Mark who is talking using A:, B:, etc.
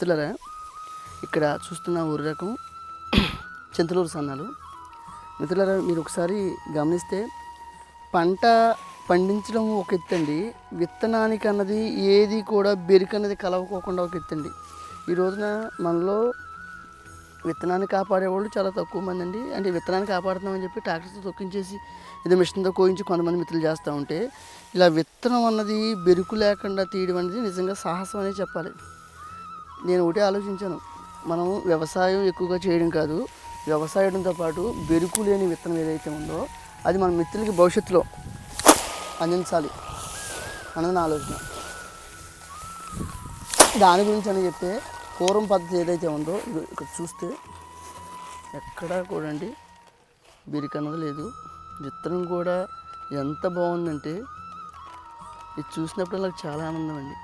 A: మిత్రులారా, ఇక్కడ చూస్తున్న ఊరి రకం చింతలూరు సన్నాలు. మిత్రులారా, మీరు ఒకసారి గమనిస్తే పంట పండించడం ఒక ఎత్తండి, విత్తనానికి అన్నది ఏది కూడా బెరుకు అనేది కలవకోకుండా ఒక ఎత్తండి. ఈ రోజున మనలో విత్తనాన్ని కాపాడేవాళ్ళు చాలా తక్కువ మంది అండి. అంటే విత్తనాన్ని కాపాడుతున్నామని చెప్పి ట్రాక్టర్తో తొక్కించేసి ఇది మిషన్తో కోయించి కొంతమంది మిత్రులు చేస్తూ ఉంటే, ఇలా విత్తనం అన్నది బెరుకు లేకుండా తీయడం అనేది నిజంగా సాహసం అనేది చెప్పాలి. నేను ఒకటే ఆలోచించాను, మనం వ్యవసాయం ఎక్కువగా చేయడం కాదు, వ్యవసాయంతో పాటు బెరుకు లేని విత్తనం ఏదైతే ఉందో అది మన మిత్రులకి భవిష్యత్తులో అందించాలి అన్నది నా ఆలోచన. దాని గురించి అని చెప్తే పూర్వం పద్ధతి ఏదైతే ఉందో ఇక్కడ చూస్తే ఎక్కడా కూడా అండి బెరుకు అన్నది లేదు. విత్తనం కూడా ఎంత బాగుందంటే ఇది చూసినప్పుడు నాకు చాలా ఆనందం అండి.